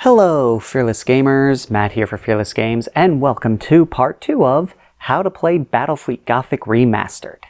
Hello, Fearless Gamers. Matt here for Fearless Games, and welcome to part 2 of How to Play Battlefleet Gothic Remastered.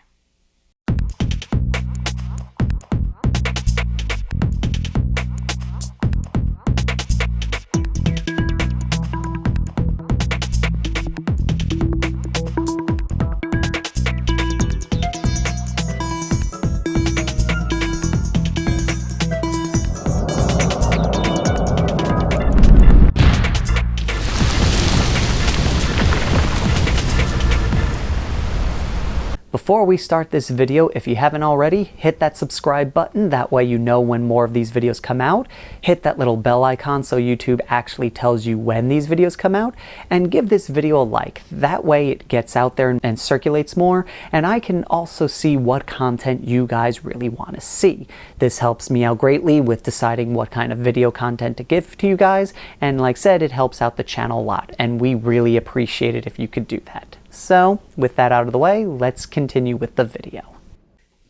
Before we start this video, if you haven't already, hit that subscribe button. That way you know when more of these videos come out. Hit that little bell icon so YouTube actually tells you when these videos come out. And give this video a like. That way it gets out there and circulates more. And I can also see what content you guys really want to see. This helps me out greatly with deciding what kind of video content to give to you guys. And like I said, it helps out the channel a lot. And we really appreciate it if you could do that. So, with that out of the way, let's continue with the video.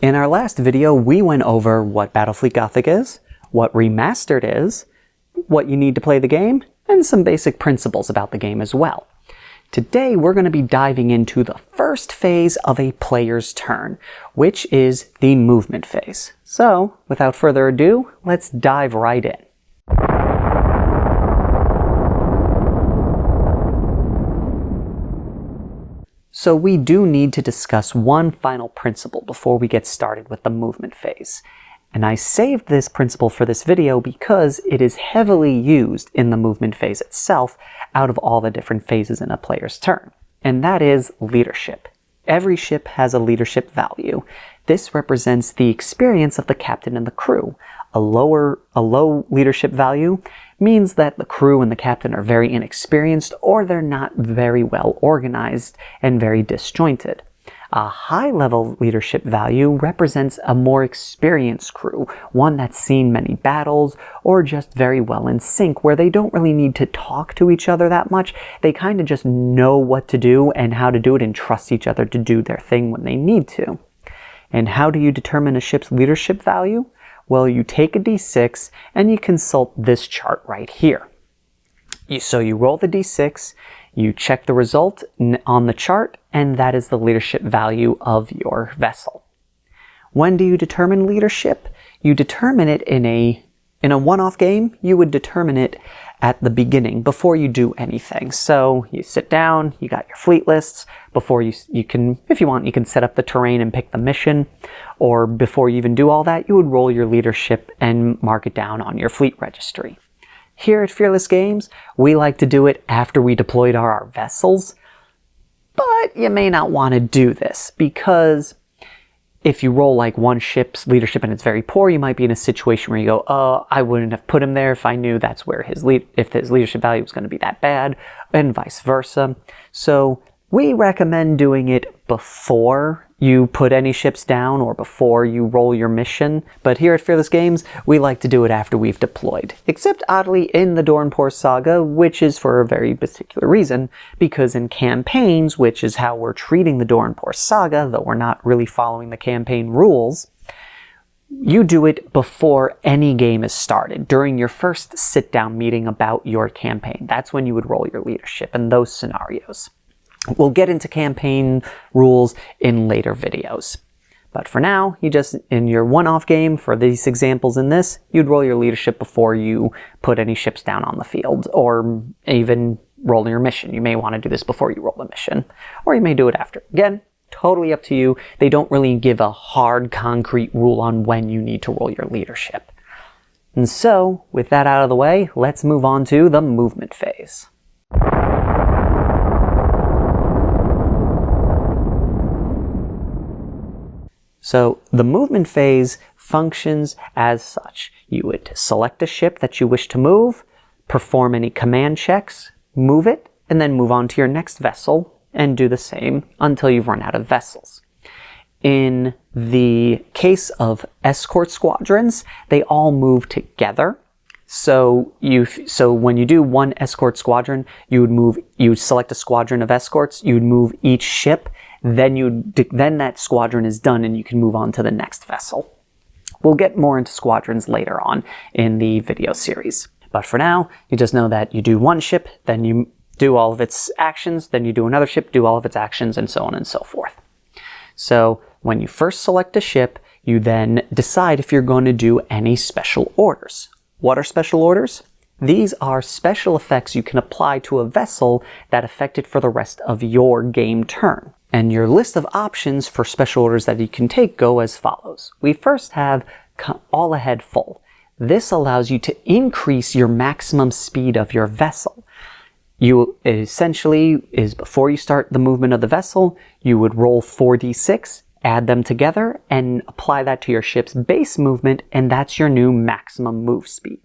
In our last video, we went over what Battlefleet Gothic is, what Remastered is, what you need to play the game, and some basic principles about the game as well. Today, we're going to be diving into the first phase of a player's turn, which is the movement phase. So, without further ado, let's dive right in. So we do need to discuss one final principle before we get started with the movement phase. And I saved this principle for this video because it is heavily used in the movement phase itself out of all the different phases in a player's turn. And that is leadership. Every ship has a leadership value. This represents the experience of the captain and the crew. A low leadership value means that the crew and the captain are very inexperienced or they're not very well organized and very disjointed. A high-level leadership value represents a more experienced crew, one that's seen many battles or just very well in sync, where they don't really need to talk to each other that much. They kind of just know what to do and how to do it and trust each other to do their thing when they need to. And how do you determine a ship's leadership value? Well, you take a d6 and you consult this chart right here. So you roll the d6, you check the result on the chart, and that is the leadership value of your vessel. When do you determine leadership? You determine it in a one-off game. You would determine it at the beginning before you do anything. So you sit down, you got your fleet lists. Before you can, if you want, you can set up the terrain and pick the mission. Or before you even do all that, you would roll your leadership and mark it down on your fleet registry. Here at Fearless Games, we like to do it after we deployed our vessels. But you may not want to do this because if you roll like one ship's leadership and it's very poor, you might be in a situation where you go, oh, I wouldn't have put him there if I knew that's where if his leadership value was going to be that bad, and vice versa. So we recommend doing it before you put any ships down or before you roll your mission. But here at Fearless Games, we like to do it after we've deployed. Except oddly in the Dornpor Saga, which is for a very particular reason, because in campaigns, which is how we're treating the Dornpor Saga, though we're not really following the campaign rules, you do it before any game is started, during your first sit-down meeting about your campaign. That's when you would roll your leadership in those scenarios. We'll get into campaign rules in later videos. But for now, you just, in your one-off game, for these examples in this, you'd roll your leadership before you put any ships down on the field, or even roll your mission. You may want to do this before you roll the mission, or you may do it after. Again, totally up to you. They don't really give a hard, concrete rule on when you need to roll your leadership. And so, with that out of the way, let's move on to the movement phase. So the movement phase functions as such. You would select a ship that you wish to move, perform any command checks, move it, and then move on to your next vessel and do the same until you've run out of vessels. In the case of escort squadrons, they all move together. So when you do one escort squadron, you would select a squadron of escorts, you would move each ship, then that squadron is done and you can move on to the next vessel. We'll get more into squadrons later on in the video series. But for now, you just know that you do one ship, then you do all of its actions, then you do another ship, do all of its actions, and so on and so forth. So when you first select a ship, you then decide if you're going to do any special orders. What are special orders? These are special effects you can apply to a vessel that affect it for the rest of your game turn. And your list of options for special orders that you can take go as follows. We first have all ahead full. This allows you to increase your maximum speed of your vessel. You essentially is before you start the movement of the vessel, you would roll 4d6, add them together, and apply that to your ship's base movement, and that's your new maximum move speed.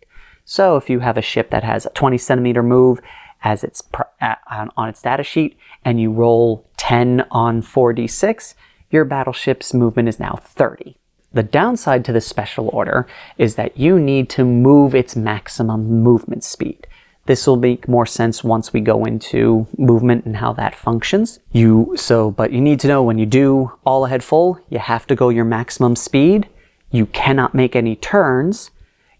So if you have a ship that has a 20 centimeter move as its on its data sheet, and you roll 10 on 4d6, your battleship's movement is now 30. The downside to this special order is that you need to move its maximum movement speed. This will make more sense once we go into movement and how that functions. But you need to know when you do all ahead full, you have to go your maximum speed. You cannot make any turns.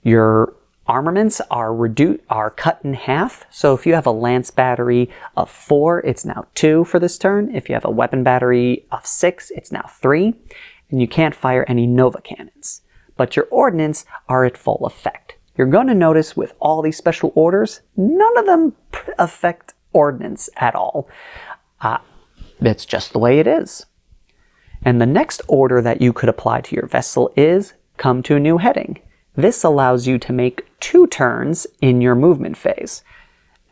Your armaments are cut in half. So if you have a lance battery of 4, it's now 2 for this turn. If you have a weapon battery of 6, it's now 3. And you can't fire any Nova cannons. But your ordnance are at full effect. You're going to notice with all these special orders, none of them affect ordnance at all. That's just the way it is. And the next order that you could apply to your vessel is come to a new heading. This allows you to make 2 turns in your movement phase.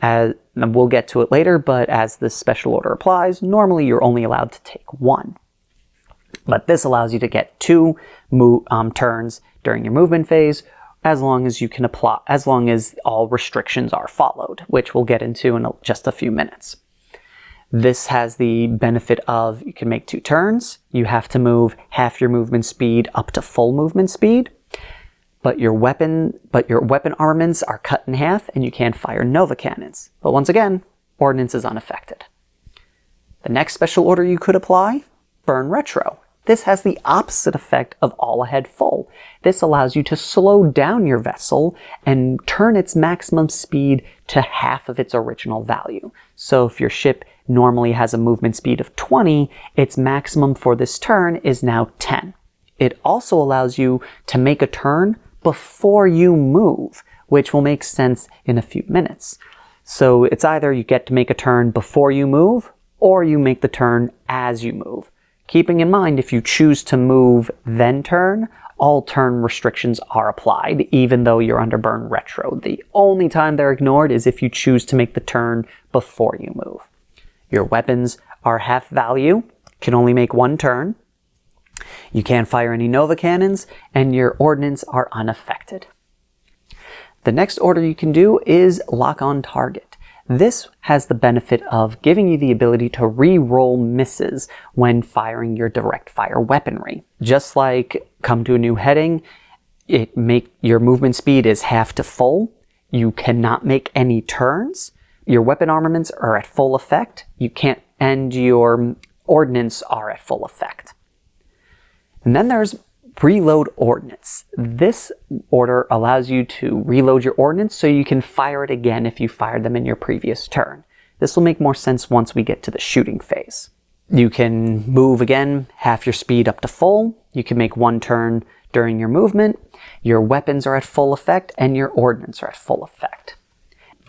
And we'll get to it later, but as this special order applies, normally you're only allowed to take 1. But this allows you to get 2 turns during your movement phase, as long as all restrictions are followed, which we'll get into in just a few minutes. This has the benefit of you can make 2 turns. You have to move half your movement speed up to full movement speed, but your weapon armaments are cut in half, and you can't fire Nova cannons. But once again, ordnance is unaffected. The next special order you could apply, burn retro. This has the opposite effect of all ahead full. This allows you to slow down your vessel and turn its maximum speed to half of its original value. So if your ship normally has a movement speed of 20, its maximum for this turn is now 10. It also allows you to make a turn before you move, which will make sense in a few minutes. So it's either you get to make a turn before you move, or you make the turn as you move. Keeping in mind, if you choose to move then turn, all turn restrictions are applied, even though you're under burn retro. The only time they're ignored is if you choose to make the turn before you move. Your weapons are half value, can only make 1 turn. You can't fire any Nova cannons, and your ordnance are unaffected. The next order you can do is lock on target. This has the benefit of giving you the ability to re-roll misses when firing your direct fire weaponry. Just like come to a new heading, your movement speed is half to full. You cannot make any turns. Your weapon armaments are at full effect. And your ordnance are at full effect. And then there's reload ordnance. This order allows you to reload your ordnance so you can fire it again if you fired them in your previous turn. This will make more sense once we get to the shooting phase. You can move again, half your speed up to full. You can make 1 turn during your movement. Your weapons are at full effect, and your ordnance are at full effect.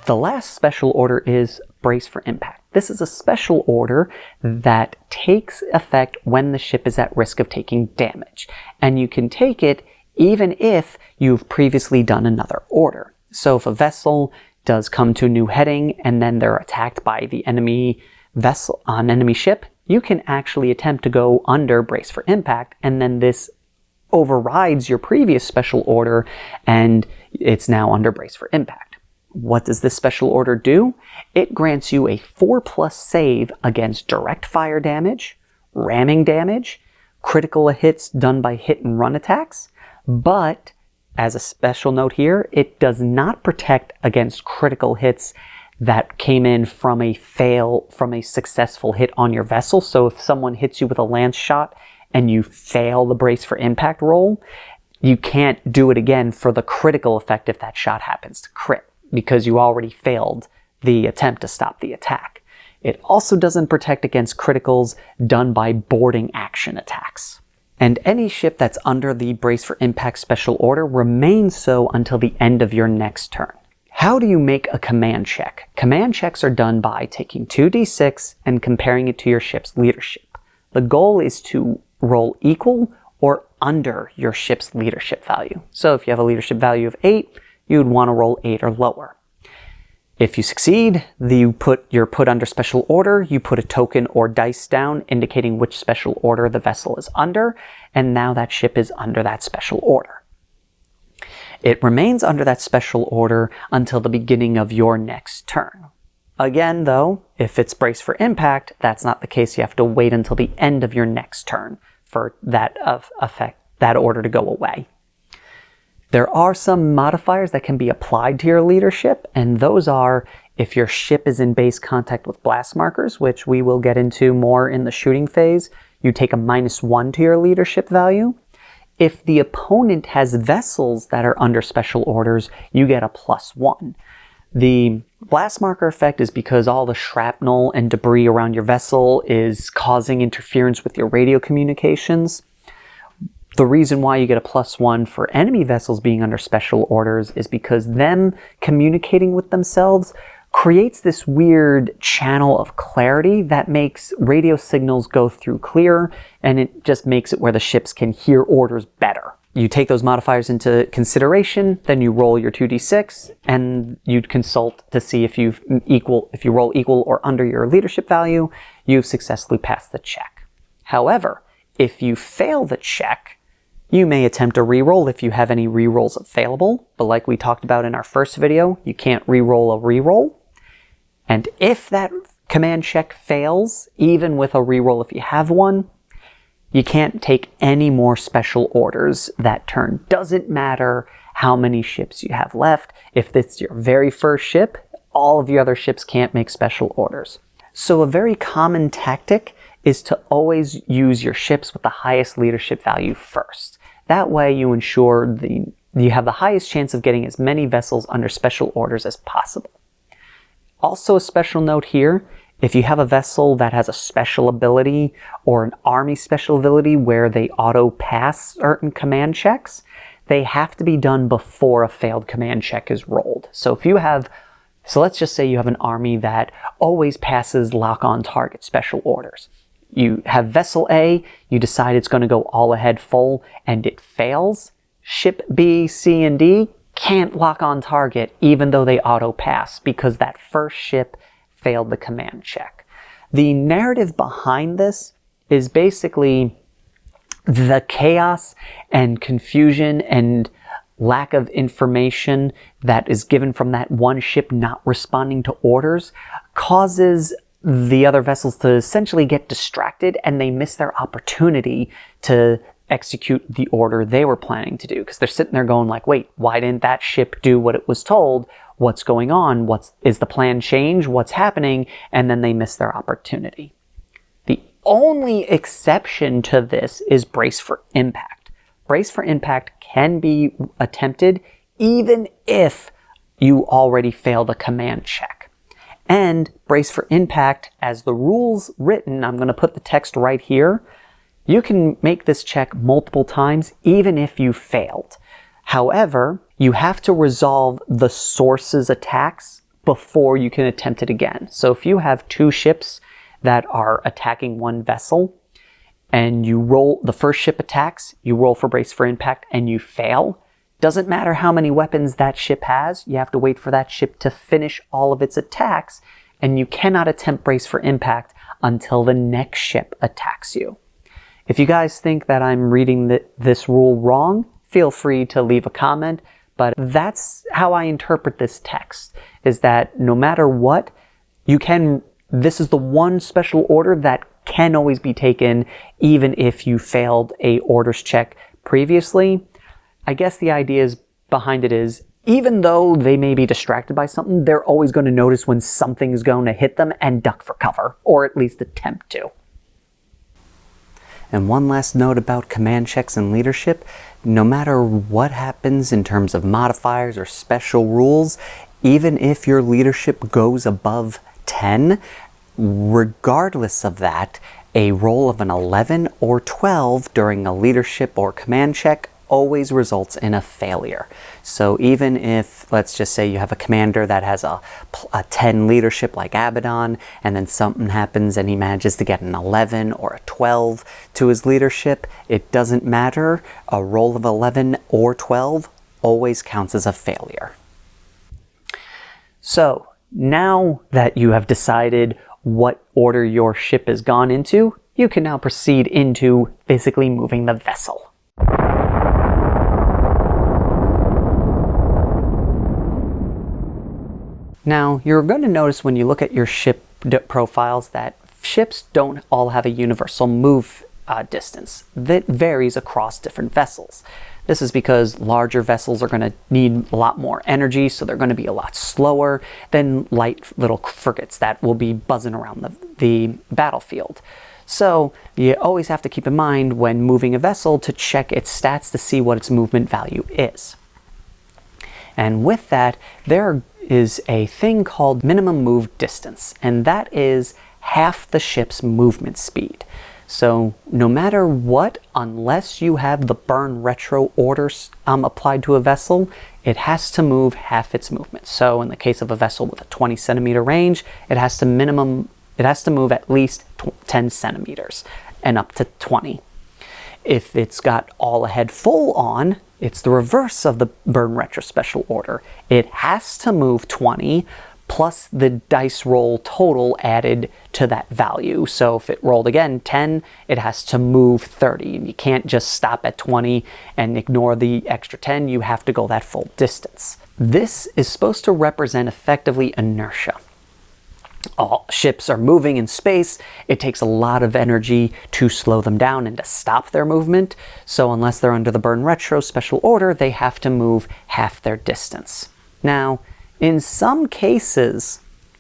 The last special order is Brace for Impact. This is a special order that takes effect when the ship is at risk of taking damage. And you can take it even if you've previously done another order. So if a vessel does come to a new heading and then they're attacked by the enemy vessel on enemy ship, you can actually attempt to go under Brace for Impact, and then this overrides your previous special order and it's now under Brace for Impact. What does this special order do? It grants you a 4+ save against direct fire damage, ramming damage, critical hits done by hit and run attacks, but as a special note here, it does not protect against critical hits that came in from a successful hit on your vessel. So if someone hits you with a lance shot and you fail the Brace for Impact roll, you can't do it again for the critical effect if that shot happens to crit. because you already failed the attempt to stop the attack. It also doesn't protect against criticals done by boarding action attacks. And any ship that's under the Brace for Impact special order remains so until the end of your next turn. How do you make a command check? Command checks are done by taking 2d6 and comparing it to your ship's leadership. The goal is to roll equal or under your ship's leadership value. So if you have a leadership value of 8, you'd want to roll 8 or lower. If you succeed, you're put under special order, you put a token or dice down indicating which special order the vessel is under, and now that ship is under that special order. It remains under that special order until the beginning of your next turn. Again, though, if it's Brace for Impact, that's not the case. You have to wait until the end of your next turn for that order to go away. There are some modifiers that can be applied to your leadership, and those are if your ship is in base contact with blast markers, which we will get into more in the shooting phase, you take a -1 to your leadership value. If the opponent has vessels that are under special orders, you get a +1. The blast marker effect is because all the shrapnel and debris around your vessel is causing interference with your radio communications. The reason why you get a +1 for enemy vessels being under special orders is because them communicating with themselves creates this weird channel of clarity that makes radio signals go through clear, and it just makes it where the ships can hear orders better. You take those modifiers into consideration, then you roll your 2d6, and you'd consult to see if you roll equal or under your leadership value, you've successfully passed the check. However, if you fail the check, you may attempt a reroll if you have any rerolls available, but like we talked about in our first video, you can't reroll a reroll. And if that command check fails, even with a reroll if you have one, you can't take any more special orders that turn. Doesn't matter how many ships you have left. If it's your very first ship, all of your other ships can't make special orders. So a very common tactic is to always use your ships with the highest leadership value first. That way you ensure you have the highest chance of getting as many vessels under special orders as possible. Also a special note here, if you have a vessel that has a special ability or an army special ability where they auto-pass certain command checks, they have to be done before a failed command check is rolled. So let's just say you have an army that always passes lock-on target special orders. You have vessel A, you decide it's going to go all ahead full, and it fails. Ship B, C, and D can't lock on target even though they auto-pass because that first ship failed the command check. The narrative behind this is basically the chaos and confusion and lack of information that is given from that one ship not responding to orders causes the other vessels to essentially get distracted and they miss their opportunity to execute the order they were planning to do because they're sitting there going like, wait, why didn't that ship do what it was told? What's going on? Is the plan change? What's happening? And then they miss their opportunity. The only exception to this is Brace for Impact. Brace for Impact can be attempted even if you already failed a command check. And Brace for Impact, as the rules written, I'm going to put the text right here, you can make this check multiple times even if you failed. However, you have to resolve the source's attacks before you can attempt it again. So if you have two ships that are attacking one vessel, and you roll, the first ship attacks, you roll for Brace for Impact, and you fail, doesn't matter how many weapons that ship has, you have to wait for that ship to finish all of its attacks, and you cannot attempt Brace for Impact until the next ship attacks you. If you guys think that I'm reading this rule wrong, feel free to leave a comment, but that's how I interpret this text, is that no matter what, this is the one special order that can always be taken even if you failed a orders check previously. I guess the idea behind it is, even though they may be distracted by something, they're always going to notice when something is going to hit them and duck for cover, or at least attempt to. And one last note about command checks and leadership, no matter what happens in terms of modifiers or special rules, even if your leadership goes above 10, regardless of that, a roll of an 11 or 12 during a leadership or command check always results in a failure. So even if, let's just say you have a commander that has a 10 leadership like Abaddon, and then something happens and he manages to get an 11 or a 12 to his leadership, it doesn't matter. A roll of 11 or 12 always counts as a failure. So now that you have decided what order your ship has gone into, you can now proceed into physically moving the vessel. Now, you're going to notice when you look at your ship profiles that ships don't all have a universal move distance that varies across different vessels. This is because larger vessels are going to need a lot more energy, so they're going to be a lot slower than light little frigates that will be buzzing around the battlefield. So you always have to keep in mind when moving a vessel to check its stats to see what its movement value is. And with that, there is a thing called minimum move distance, and that is half the ship's movement speed. So no matter what, unless you have the burn retro orders applied to a vessel, it has to move half its movement. So in the case of a vessel with a 20 centimeter range, it has to move at least 10 centimeters and up to 20. If it's got all ahead full on, it's the reverse of the burn retro special order. It has to move 20 plus the dice roll total added to that value. So if it rolled again 10, it has to move 30. And you can't just stop at 20 and ignore the extra 10. You have to go that full distance. This is supposed to represent effectively inertia. All ships are moving in space. It takes a lot of energy to slow them down and to stop their movement. So unless they're under the burn retro special order, they have to move half their distance. Now, in some cases,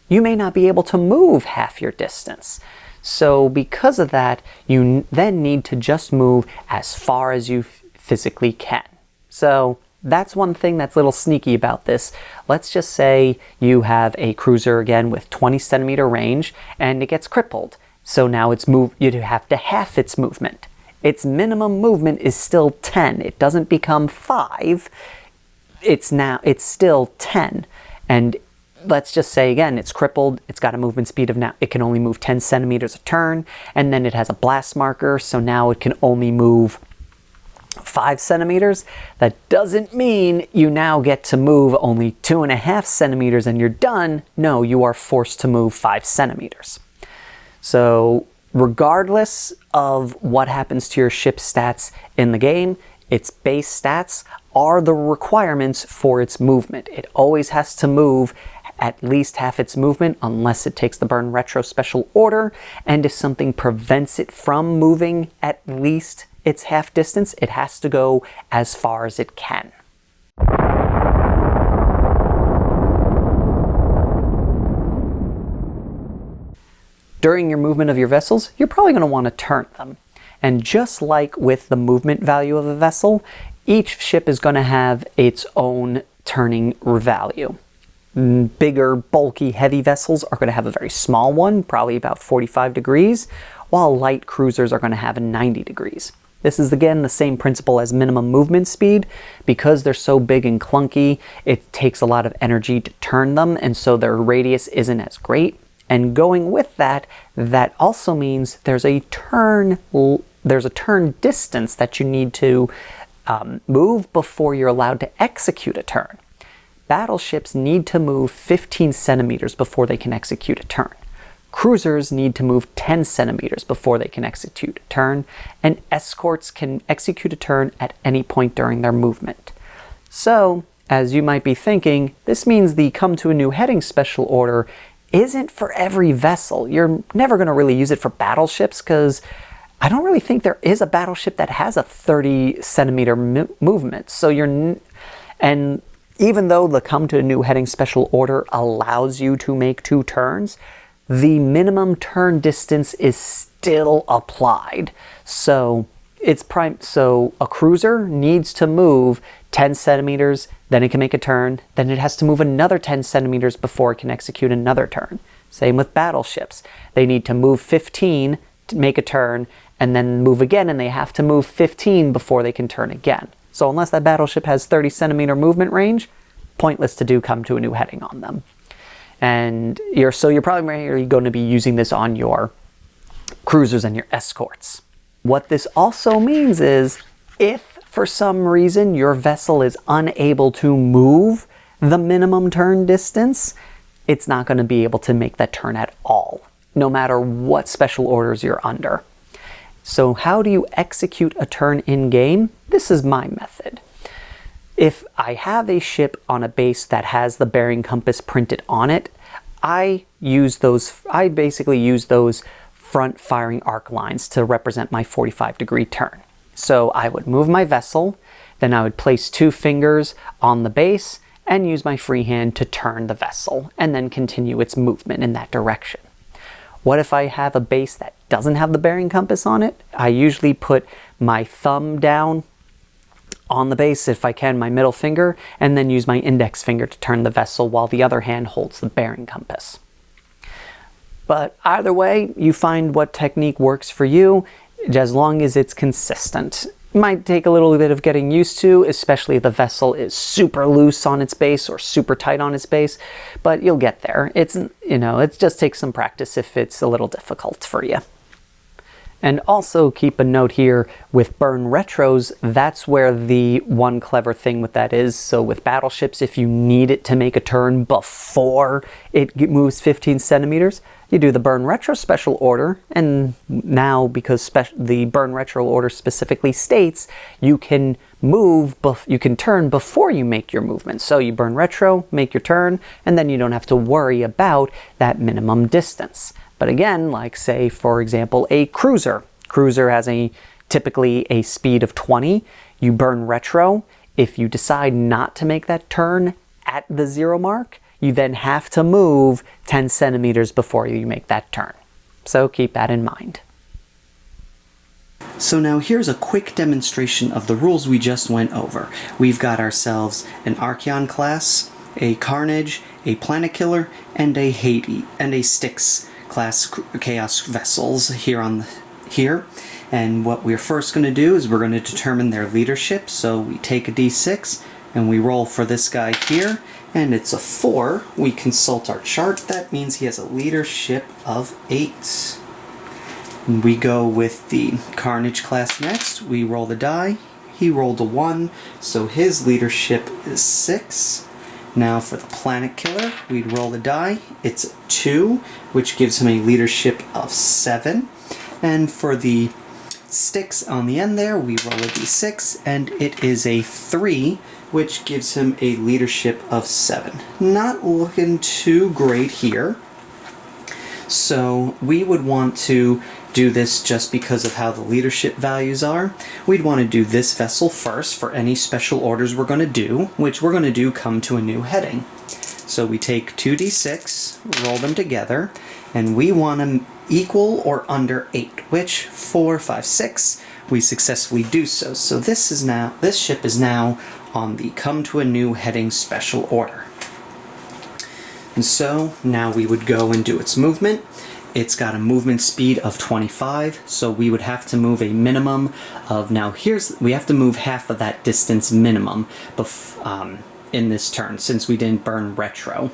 you may not be able to move half your distance. So because of that, you then need to just move as far as you physically can. So that's one thing that's a little sneaky about this. Let's just say you have a cruiser again with 20 centimeter range and it gets crippled. So now you'd have to half its movement. Its minimum movement is still 10. It doesn't become 5. It's still 10. And let's just say again, it's crippled. It's got a movement speed of now, it can only move 10 centimeters a turn. And then it has a blast marker. So now it can only move 5 centimeters. That doesn't mean you now get to move only 2.5 centimeters and you're done. No, you are forced to move 5 centimeters. So regardless of what happens to your ship's stats in the game, its base stats are the requirements for its movement. It always has to move at least half its movement unless it takes the burn retro special order. And if something prevents it from moving at least its half distance, it has to go as far as it can. During your movement of your vessels, you're probably going to want to turn them. And just like with the movement value of a vessel, each ship is going to have its own turning value. Bigger, bulky, heavy vessels are going to have a very small one, probably about 45 degrees, while light cruisers are going to have a 90 degrees. This is again the same principle as minimum movement speed. Because they're so big and clunky, it takes a lot of energy to turn them, and so their radius isn't as great. And going with that, that also means there's a turn distance that you need to move before you're allowed to execute a turn. Battleships need to move 15 centimeters before they can execute a turn. Cruisers need to move 10 centimeters before they can execute a turn, and escorts can execute a turn at any point during their movement. So, as you might be thinking, this means the come to a new heading special order isn't for every vessel. You're never going to really use it for battleships because I don't really think there is a battleship that has a 30 centimeter movement. So and even though the come to a new heading special order allows you to make 2 turns, the minimum turn distance is still applied. So so a cruiser needs to move 10 centimeters, then it can make a turn, then it has to move another 10 centimeters before it can execute another turn. Same with battleships. They need to move 15 to make a turn, and then move again, and they have to move 15 before they can turn again. So unless that battleship has 30 centimeter movement range, pointless to do come to a new heading on them. And you're probably going to be using this on your cruisers and your escorts. What this also means is, if for some reason your vessel is unable to move the minimum turn distance, it's not going to be able to make that turn at all, no matter what special orders you're under. So how do you execute a turn in-game? This is my method. If I have a ship on a base that has the bearing compass printed on it, I basically use those front firing arc lines to represent my 45-degree turn. So I would move my vessel, then I would place 2 fingers on the base and use my freehand to turn the vessel and then continue its movement in that direction. What if I have a base that doesn't have the bearing compass on it? I usually put my thumb down on the base, if I can, my middle finger, and then use my index finger to turn the vessel while the other hand holds the bearing compass. But either way, you find what technique works for you, as long as it's consistent. It might take a little bit of getting used to, especially if the vessel is super loose on its base or super tight on its base, but you'll get there. It just takes some practice if it's a little difficult for you. And also keep a note here with burn retros, that's where the one clever thing with that is. So with battleships, if you need it to make a turn before it moves 15 centimeters, you do the burn retro special order, and now because the burn retro order specifically states you can turn before you make your movement. So you burn retro, make your turn, and then you don't have to worry about that minimum distance. But again, like say, for example, a cruiser. Cruiser has typically a speed of 20. You burn retro. If you decide not to make that turn at the 0 mark, you then have to move 10 centimeters before you make that turn. So keep that in mind. So now here's a quick demonstration of the rules we just went over. We've got ourselves an Archaeon class, a Carnage, a Planet Killer, and a Hades, and a Styx class Chaos vessels here. And what we're first going to do is we're going to determine their leadership. So we take a d6 and we roll for this guy here, and it's a 4. We consult our chart. That means he has a leadership of 8. And we go with the Carnage class next. We roll the die. He rolled a 1, so his leadership is 6. Now for the Planet Killer, we'd roll the die. It's a 2, which gives him a leadership of 7. And for the Styx on the end there, we roll a d6, and it is a 3, which gives him a leadership of 7. Not looking too great here. So we would want to do this just because of how the leadership values are. We'd want to do this vessel first for any special orders we're going to do, which we're going to do come to a new heading. So we take 2d6, roll them together, and we want them equal or under 8, which 4, 5, 6, we successfully do so. So this ship is now on the come to a new heading special order. And so now we would go and do its movement. It's got a movement speed of 25, so we would have to move a minimum of, we have to move half of that distance minimum in this turn, since we didn't burn retro.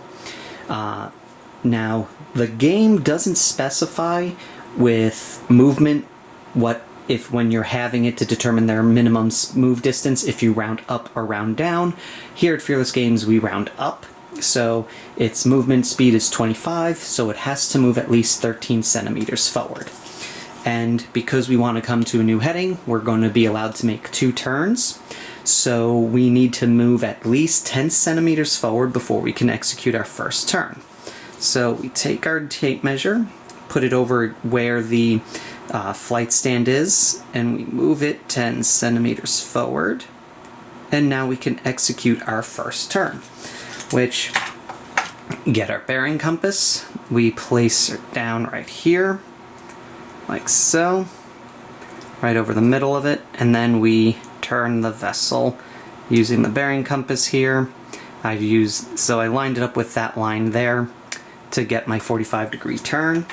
Now, the game doesn't specify with movement when you're having it to determine their minimum move distance, if you round up or round down. Here at Fearless Games, we round up. So its movement speed is 25, so it has to move at least 13 centimeters forward. And because we want to come to a new heading, we're going to be allowed to make 2 turns. So we need to move at least 10 centimeters forward before we can execute our first turn. So we take our tape measure, put it over where the flight stand is, and we move it 10 centimeters forward. And now we can execute our first turn, which, get our bearing compass, we place it down right here, like so, right over the middle of it, and then we turn the vessel using the bearing compass here, so I lined it up with that line there to get my 45-degree turn.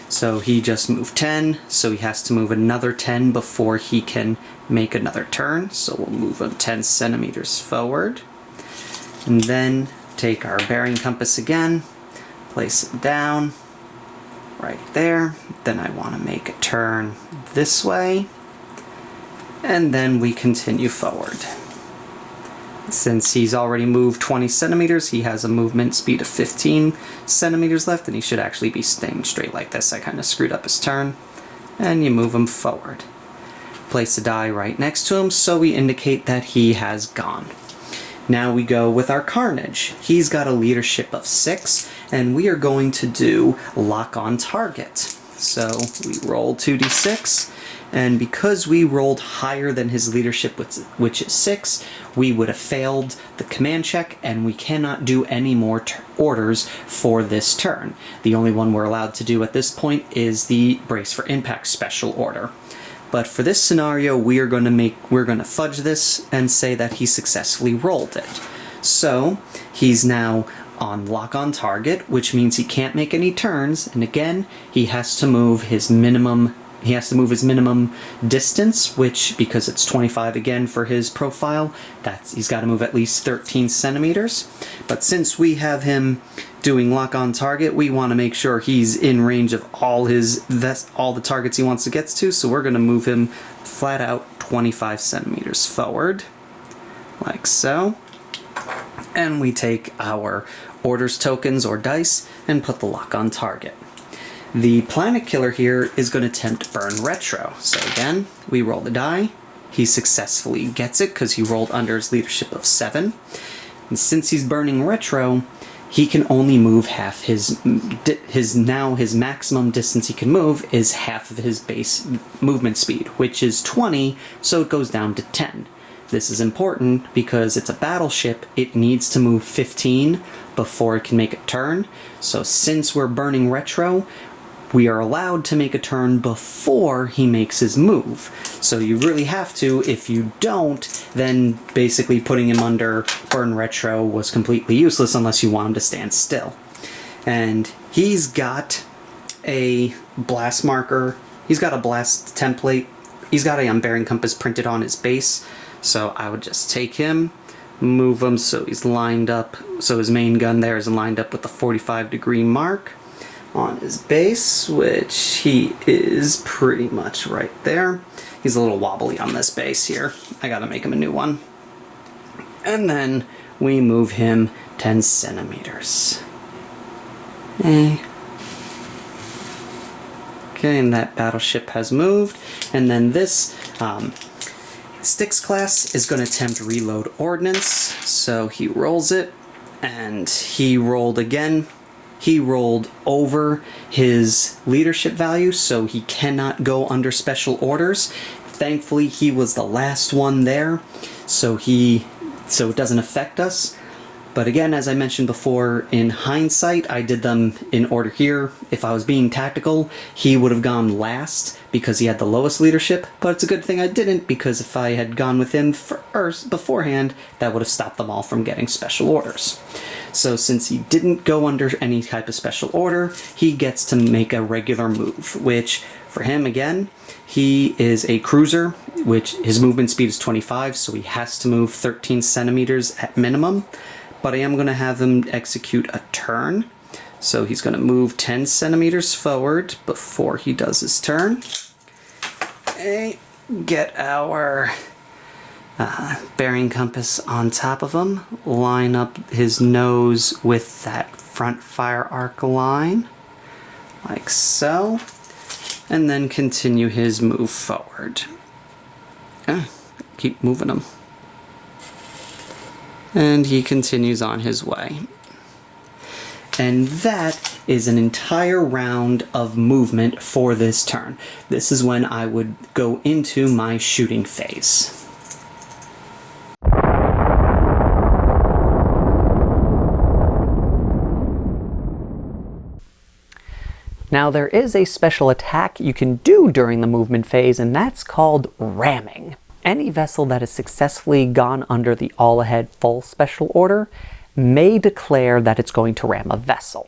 So he just moved 10, so he has to move another 10 before he can make another turn. So we'll move him 10 centimeters forward. And then take our bearing compass again, place it down right there. Then I want to make a turn this way. And then we continue forward. Since he's already moved 20 centimeters, he has a movement speed of 15 centimeters left, and he should actually be staying straight like this. I kind of screwed up his turn. And you move him forward. Place a die right next to him, so we indicate that he has gone. Now we go with our Carnage. He's got a leadership of 6, and we are going to do lock on target. So we roll 2d6. And because we rolled higher than his leadership, which is 6, we would have failed the command check, and we cannot do any more orders for this turn. The only one we're allowed to do at this point is the Brace for Impact special order. But for this scenario, we're going to fudge this and say that he successfully rolled it. So he's now on lock on target, which means he can't make any turns, and again, he has to move his minimum distance, which, because it's 25 again for his profile, he's got to move at least 13 centimeters. But since we have him doing lock on target, we want to make sure he's in range of all the targets he wants to get to, so we're going to move him flat out 25 centimeters forward, like so. And we take our orders tokens or dice and put the lock on target. The Planet Killer here is going to attempt Burn Retro. So again, we roll the die. He successfully gets it because he rolled under his leadership of 7. And since he's burning Retro, he can only move half his maximum distance he can move is half of his base movement speed, which is 20, so it goes down to 10. This is important because it's a battleship. It needs to move 15 before it can make a turn. So since we're burning Retro, we are allowed to make a turn before he makes his move. So you really have to. If you don't, then basically putting him under Burn Retro was completely useless unless you want him to stand still. And he's got a blast marker. He's got a blast template. He's got a bearing compass printed on his base. So I would just take him, move him so he's lined up, so his main gun there is lined up with the 45-degree mark on his base, which he is pretty much right there. He's a little wobbly on this base here. I gotta make him a new one. And then we move him 10 centimeters. Okay, and that battleship has moved. And then this Styx class is going to attempt reload ordnance. So he rolls it, and he rolled again. He rolled over his leadership value, so he cannot go under special orders. Thankfully, he was the last one there, so it doesn't affect us. But again, as I mentioned before, in hindsight, I did them in order here. If I was being tactical, he would have gone last because he had the lowest leadership, but it's a good thing I didn't, because if I had gone with him first beforehand, that would have stopped them all from getting special orders. So since he didn't go under any type of special order, he gets to make a regular move, which for him, again, he is a cruiser, which his movement speed is 25, so he has to move 13 centimeters at minimum. But I am going to have him execute a turn. So he's going to move 10 centimeters forward before he does his turn. Okay, get our bearing compass on top of him. Line up his nose with that front fire arc line, like so. And then continue his move forward. Keep moving him. And he continues on his way. And that is an entire round of movement for this turn. This is when I would go into my shooting phase. Now there is a special attack you can do during the movement phase, and that's called ramming. Any vessel that has successfully gone under the all-ahead full special order may declare that it's going to ram a vessel.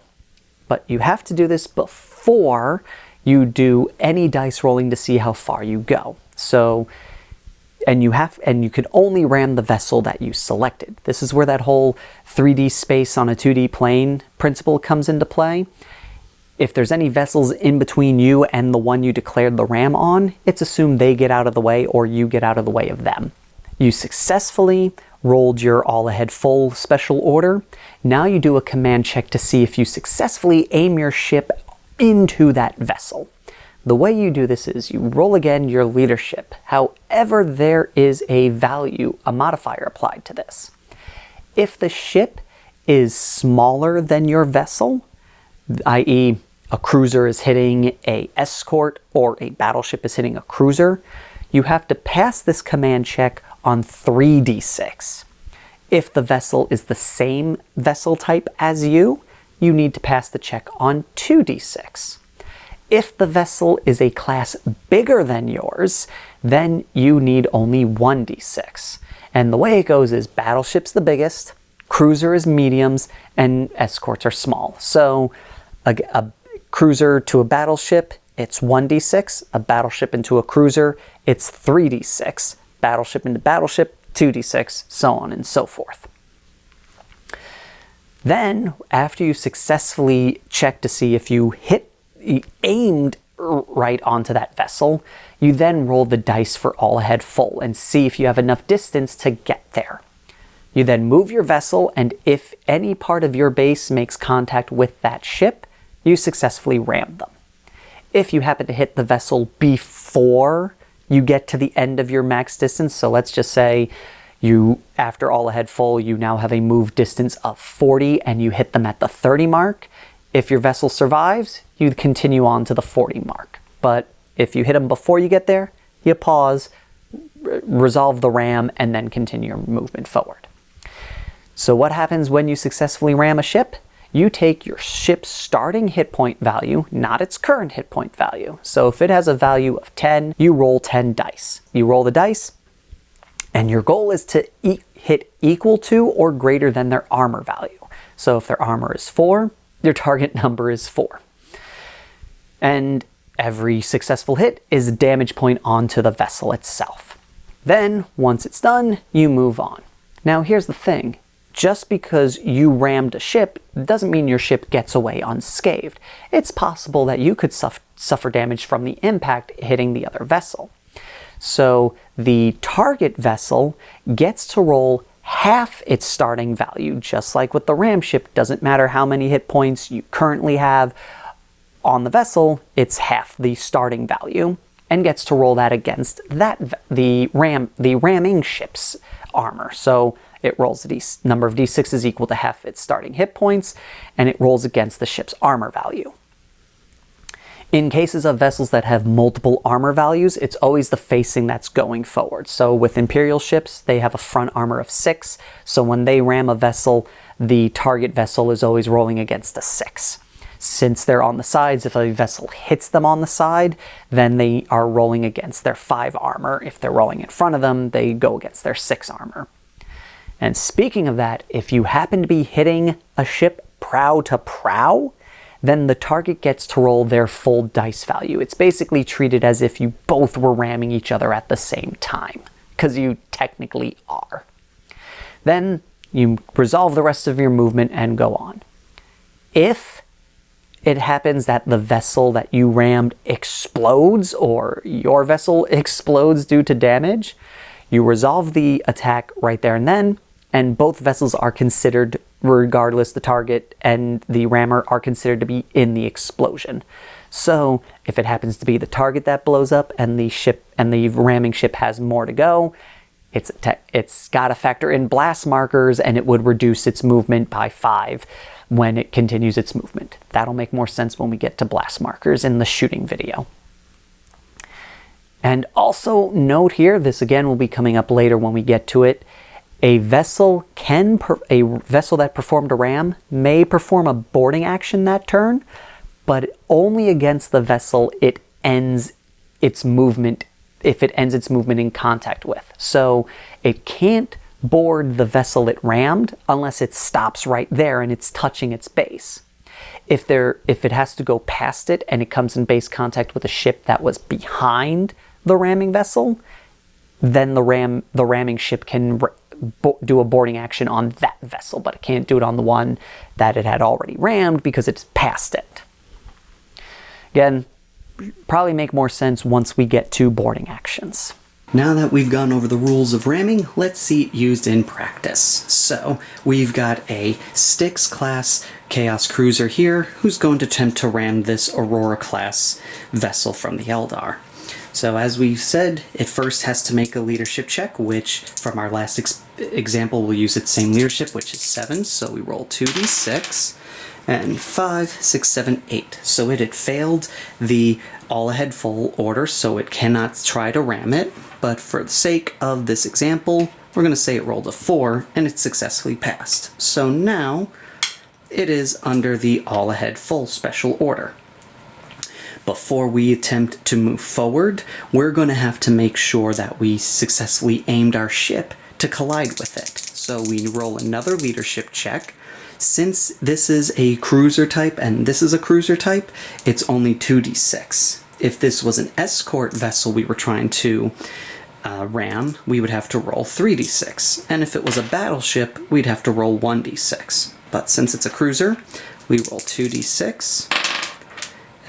But you have to do this before you do any dice rolling to see how far you go. So, and you can only ram the vessel that you selected. This is where that whole 3D space on a 2D plane principle comes into play. If there's any vessels in between you and the one you declared the ram on, it's assumed they get out of the way or you get out of the way of them. You successfully rolled your all-ahead full special order. Now you do a command check to see if you successfully aim your ship into that vessel. The way you do this is you roll again your leadership. However, there is a value, a modifier applied to this. If the ship is smaller than your vessel, i.e. a cruiser is hitting a escort or a battleship is hitting a cruiser, you have to pass this command check on 3d6. If the vessel is the same vessel type as you need to pass the check on 2d6. If the vessel is a class bigger than yours, then you need only 1d6. And the way it goes is battleship's the biggest, cruiser is mediums, and escorts are small. So a cruiser to a battleship, it's 1d6. A battleship into a cruiser, it's 3d6. Battleship into battleship, 2d6, so on and so forth. Then, after you successfully check to see if you aimed right onto that vessel, you then roll the dice for all ahead full and see if you have enough distance to get there. You then move your vessel, and if any part of your base makes contact with that ship, you successfully ram them. If you happen to hit the vessel before you get to the end of your max distance, so let's just say after all ahead full, you now have a move distance of 40 and you hit them at the 30 mark. If your vessel survives, you continue on to the 40 mark. But if you hit them before you get there, you pause, resolve the ram, and then continue your movement forward. So what happens when you successfully ram a ship? You take your ship's starting hit point value, not its current hit point value. So if it has a value of 10, you roll 10 dice. You roll the dice, and your goal is to hit equal to or greater than their armor value. So if their armor is 4, your target number is 4. And every successful hit is a damage point onto the vessel itself. Then, once it's done, you move on. Now here's the thing. Just because you rammed a ship doesn't mean your ship gets away unscathed. It's possible that you could suffer damage from the impact hitting the other vessel. So the target vessel gets to roll half its starting value, just like with the ram ship. Doesn't matter how many hit points you currently have on the vessel, it's half the starting value, and gets to roll that against the ramming ship's armor. So it rolls the number of d6s equal to half its starting hit points, and it rolls against the ship's armor value. In cases of vessels that have multiple armor values, it's always the facing that's going forward. So with Imperial ships, they have a front armor of 6, so when they ram a vessel, the target vessel is always rolling against a 6. Since they're on the sides, if a vessel hits them on the side, then they are rolling against their 5 armor. If they're rolling in front of them, they go against their 6 armor. And speaking of that, if you happen to be hitting a ship prow to prow, then the target gets to roll their full dice value. It's basically treated as if you both were ramming each other at the same time, because you technically are. Then you resolve the rest of your movement and go on. If it happens that the vessel that you rammed explodes, or your vessel explodes due to damage, you resolve the attack right there and then, and both vessels are considered, regardless, the target and the rammer are considered to be in the explosion. So if it happens to be the target that blows up and the ship and the ramming ship has more to go, it's got to factor in blast markers, and it would reduce its movement by 5 when it continues its movement. That'll make more sense when we get to blast markers in the shooting video. And also note here, this again will be coming up later when we get to it, a vessel that performed a ram may perform a boarding action that turn, but only against the vessel it ends its movement if it ends its movement in contact with. So it can't board the vessel it rammed unless it stops right there and it's touching its base. If it has to go past it and it comes in base contact with a ship that was behind the ramming vessel, then the ramming ship can do a boarding action on that vessel, but it can't do it on the one that it had already rammed because it's past it. Again, probably make more sense once we get to boarding actions. Now that we've gone over the rules of ramming, let's see it used in practice. So, we've got a Styx class Chaos Cruiser here, who's going to attempt to ram this Aurora class vessel from the Eldar. So as we've said, it first has to make a leadership check, which from our last example we'll use its same leadership, which is 7, so we roll 2d6, and 5, 6, 7, 8. So it had failed the all-ahead full order, so it cannot try to ram it, but for the sake of this example, we're going to say it rolled a 4, and it successfully passed. So now, it is under the all-ahead full special order. Before we attempt to move forward, we're going to have to make sure that we successfully aimed our ship to collide with it. So we roll another leadership check. Since this is a cruiser type and this is a cruiser type, it's only 2d6. If this was an escort vessel we were trying to ram, we would have to roll 3d6. And if it was a battleship, we'd have to roll 1d6. But since it's a cruiser, we roll 2d6.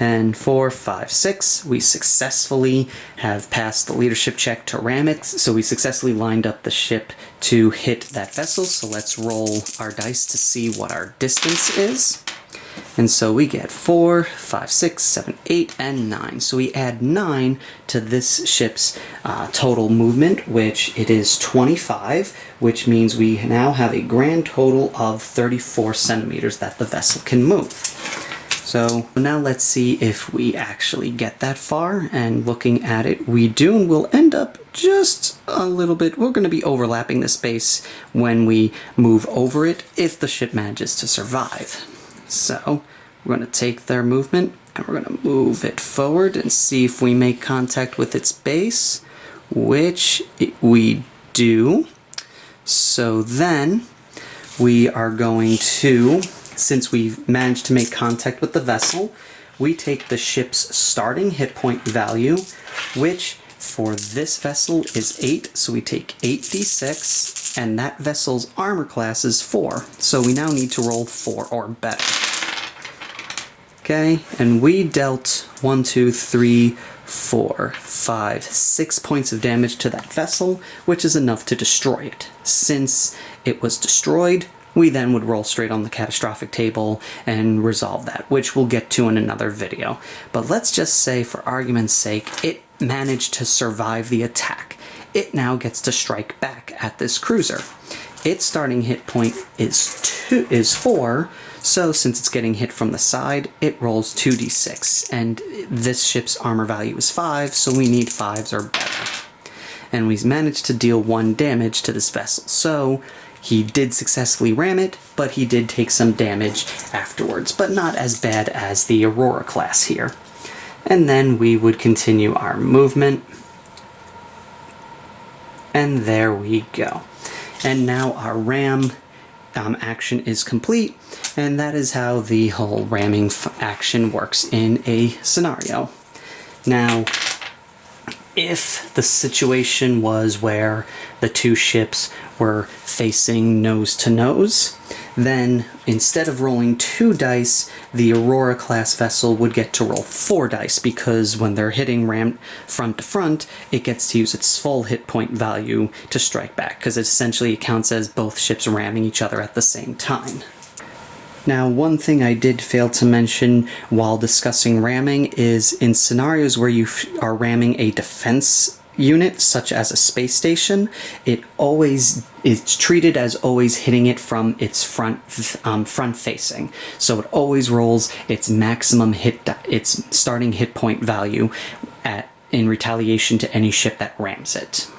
And 4, 5, 6, we successfully have passed the leadership check to ram it, so we successfully lined up the ship to hit that vessel. So let's roll our dice to see what our distance is. And so we get 4, 5, 6, 7, 8, and 9. So we add 9 to this ship's total movement, which it is 25, which means we now have a grand total of 34 centimeters that the vessel can move. So now let's see if we actually get that far, and looking at it, we do, and we'll end up just a little bit. We're going to be overlapping the space when we move over it if the ship manages to survive. So we're going to take their movement and we're going to move it forward and see if we make contact with its base, which we do. So then we are going to, since we've managed to make contact with the vessel, we take the ship's starting hit point value, which for this vessel is 8, so we take 8d6, and that vessel's armor class is 4, so we now need to roll 4 or better. Okay, and we dealt 1, 2, 3, 4, 5, 6 points of damage to that vessel, which is enough to destroy it. Since it was destroyed, we then would roll straight on the catastrophic table and resolve that, which we'll get to in another video. But let's just say, for argument's sake, it managed to survive the attack. It now gets to strike back at this cruiser. Its starting hit point is 4, so since it's getting hit from the side, it rolls 2d6, and this ship's armor value is 5, so we need 5s or better. And we managed to deal 1 damage to this vessel, so he did successfully ram it, but he did take some damage afterwards, but not as bad as the Aurora class here. And then we would continue our movement. And there we go. And now our ram action is complete, and that is how the whole ramming action works in a scenario. Now, if the situation was where the two ships were facing nose to nose, then instead of rolling 2 dice, the Aurora class vessel would get to roll 4 dice, because when they're hitting ram front to front, it gets to use its full hit point value to strike back, because it essentially counts as both ships ramming each other at the same time. Now, one thing I did fail to mention while discussing ramming is in scenarios where you are ramming a defense unit, such as a space station, it's treated as always hitting it from its front facing. So it always rolls its maximum its starting hit point value in retaliation to any ship that rams it.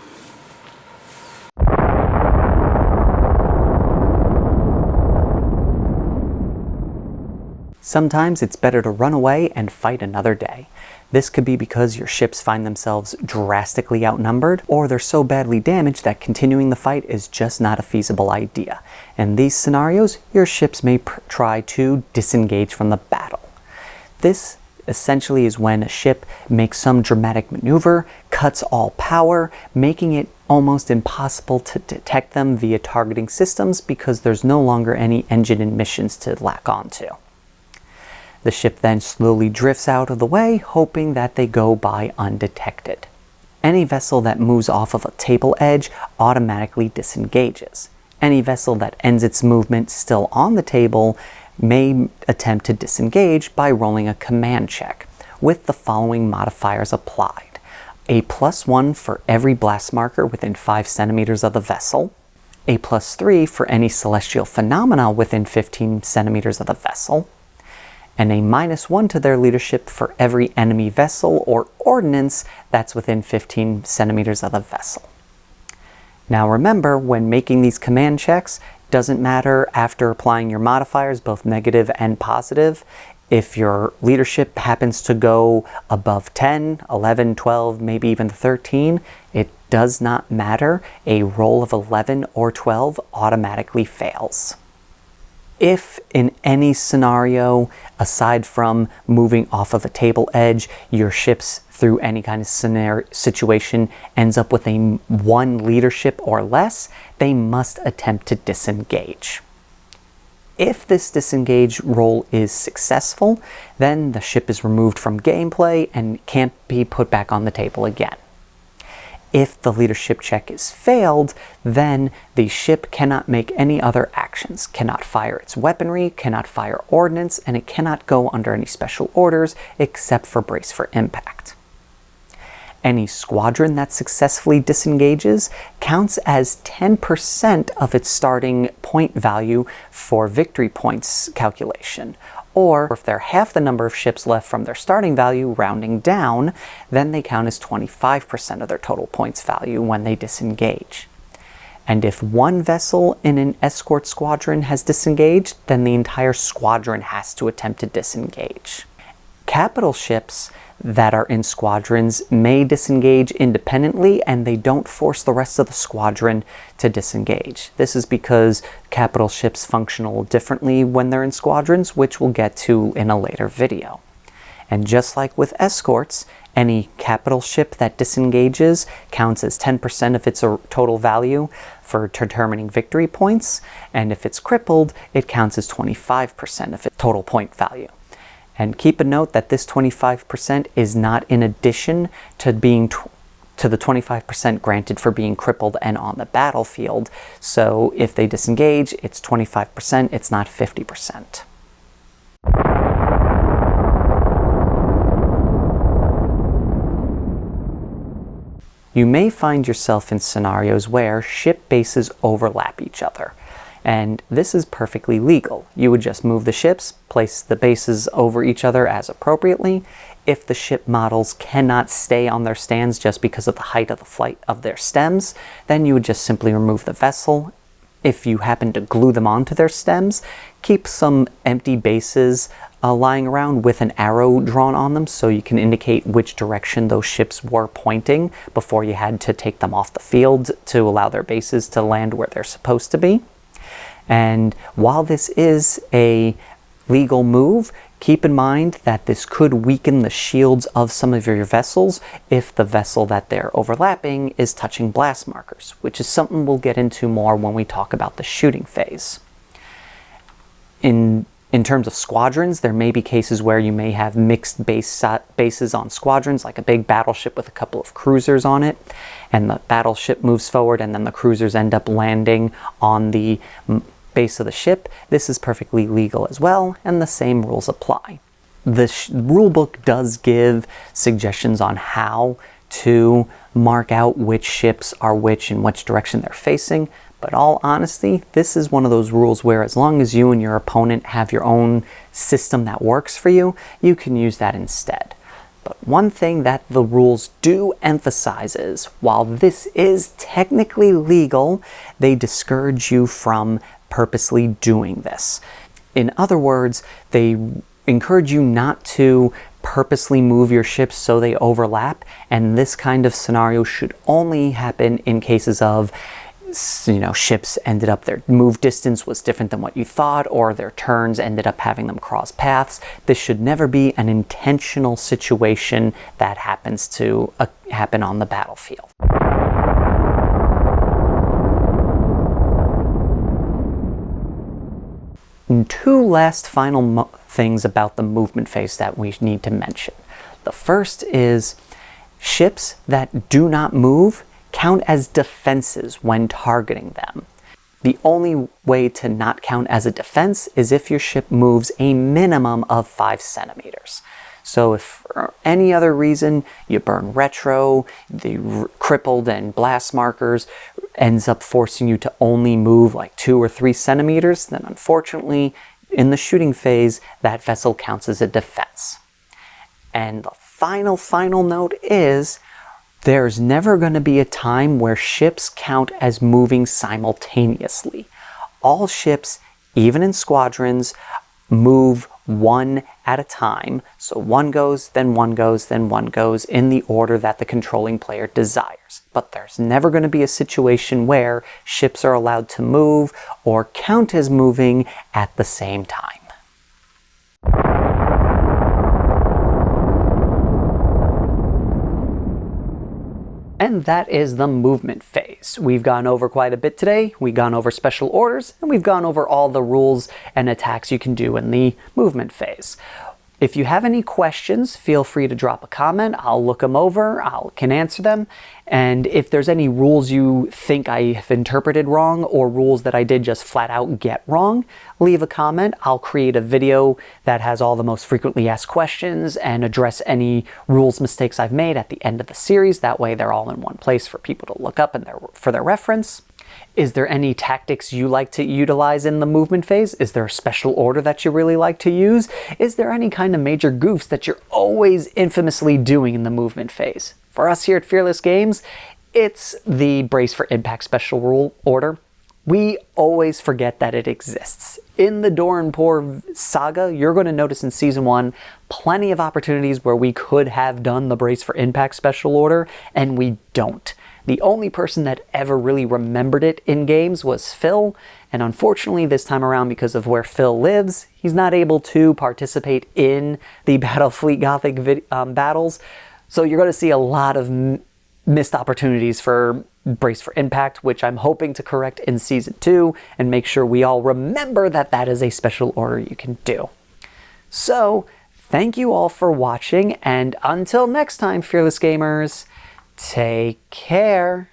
Sometimes it's better to run away and fight another day. This could be because your ships find themselves drastically outnumbered, or they're so badly damaged that continuing the fight is just not a feasible idea. In these scenarios, your ships may try to disengage from the battle. This essentially is when a ship makes some dramatic maneuver, cuts all power, making it almost impossible to detect them via targeting systems because there's no longer any engine emissions to latch onto. The ship then slowly drifts out of the way, hoping that they go by undetected. Any vessel that moves off of a table edge automatically disengages. Any vessel that ends its movement still on the table may attempt to disengage by rolling a command check, with the following modifiers applied. A +1 for every blast marker within 5 centimeters of the vessel, a +3 for any celestial phenomena within 15 centimeters of the vessel, and a -1 to their leadership for every enemy vessel or ordnance that's within 15 centimeters of the vessel. Now remember, when making these command checks, doesn't matter after applying your modifiers, both negative and positive. If your leadership happens to go above 10, 11, 12, maybe even 13, it does not matter. A roll of 11 or 12 automatically fails. If in any scenario, aside from moving off of a table edge, your ships through any kind of situation ends up with a 1 leadership or less, they must attempt to disengage. If this disengage roll is successful, then the ship is removed from gameplay and can't be put back on the table again. If the leadership check is failed, then the ship cannot make any other actions, cannot fire its weaponry, cannot fire ordnance, and it cannot go under any special orders except for brace for impact. Any squadron that successfully disengages counts as 10% of its starting point value for victory points calculation. Or if they're half the number of ships left from their starting value, rounding down, then they count as 25% of their total points value when they disengage. And if one vessel in an escort squadron has disengaged, then the entire squadron has to attempt to disengage. Capital ships that are in squadrons may disengage independently, and they don't force the rest of the squadron to disengage. This is because capital ships function a little differently when they're in squadrons, which we'll get to in a later video. And just like with escorts, any capital ship that disengages counts as 10% of its total value for determining victory points, and if it's crippled, it counts as 25% of its total point value. And keep a note that this 25% is not in addition to the 25% granted for being crippled and on the battlefield. So if they disengage, it's 25%, it's not 50%. You may find yourself in scenarios where ship bases overlap each other. And this is perfectly legal. You would just move the ships, place the bases over each other as appropriately. If the ship models cannot stay on their stands just because of the height of the flight of their stems, then you would just simply remove the vessel. If you happen to glue them onto their stems, keep some empty bases lying around with an arrow drawn on them so you can indicate which direction those ships were pointing before you had to take them off the field to allow their bases to land where they're supposed to be. And while this is a legal move, keep in mind that this could weaken the shields of some of your vessels if the vessel that they're overlapping is touching blast markers, which is something we'll get into more when we talk about the shooting phase. In terms of squadrons, there may be cases where you may have mixed bases on squadrons, like a big battleship with a couple of cruisers on it, and the battleship moves forward and then the cruisers end up landing on the base of the ship. This is perfectly legal as well, and the same rules apply. The rulebook does give suggestions on how to mark out which ships are which and which direction they're facing, but all honesty, this is one of those rules where as long as you and your opponent have your own system that works for you, you can use that instead. But one thing that the rules do emphasize is, while this is technically legal, they discourage you from purposely doing this. In other words, they encourage you not to purposely move your ships so they overlap, and this kind of scenario should only happen in cases of, ships ended up, their move distance was different than what you thought, or their turns ended up having them cross paths. This should never be an intentional situation that happens to happen on the battlefield. And two last final things about the movement phase that we need to mention. The first is ships that do not move count as defenses when targeting them. The only way to not count as a defense is if your ship moves a minimum of 5 centimeters. So if for any other reason you burn retro, the crippled and blast markers ends up forcing you to only move like 2 or 3 centimeters, then unfortunately in the shooting phase that vessel counts as a defense. And the final note is there's never going to be a time where ships count as moving simultaneously. All ships, even in squadrons, move one at a time. So one goes, then one goes, then one goes in the order that the controlling player desires. But there's never going to be a situation where ships are allowed to move or count as moving at the same time. And that is the movement phase. We've gone over quite a bit today. We've gone over special orders, and we've gone over all the rules and attacks you can do in the movement phase. If you have any questions, feel free to drop a comment. I'll look them over, can answer them. And if there's any rules you think I have interpreted wrong or rules that I did just flat out get wrong, leave a comment. I'll create a video that has all the most frequently asked questions and address any rules mistakes I've made at the end of the series. That way they're all in one place for people to look up and for their reference. Is there any tactics you like to utilize in the movement phase? Is there a special order that you really like to use? Is there any kind of major goofs that you're always infamously doing in the movement phase? For us here at Fearless Games, it's the Brace for Impact special rule order. We always forget that it exists. In the Doranpor saga, you're going to notice in Season 1 plenty of opportunities where we could have done the Brace for Impact special order, and we don't. The only person that ever really remembered it in games was Phil, and unfortunately this time around, because of where Phil lives, he's not able to participate in the Battlefleet Gothic battles, so you're going to see a lot of missed opportunities for Brace for Impact, which I'm hoping to correct in Season 2, and make sure we all remember that that is a special order you can do. So, thank you all for watching, and until next time, Fearless Gamers, take care.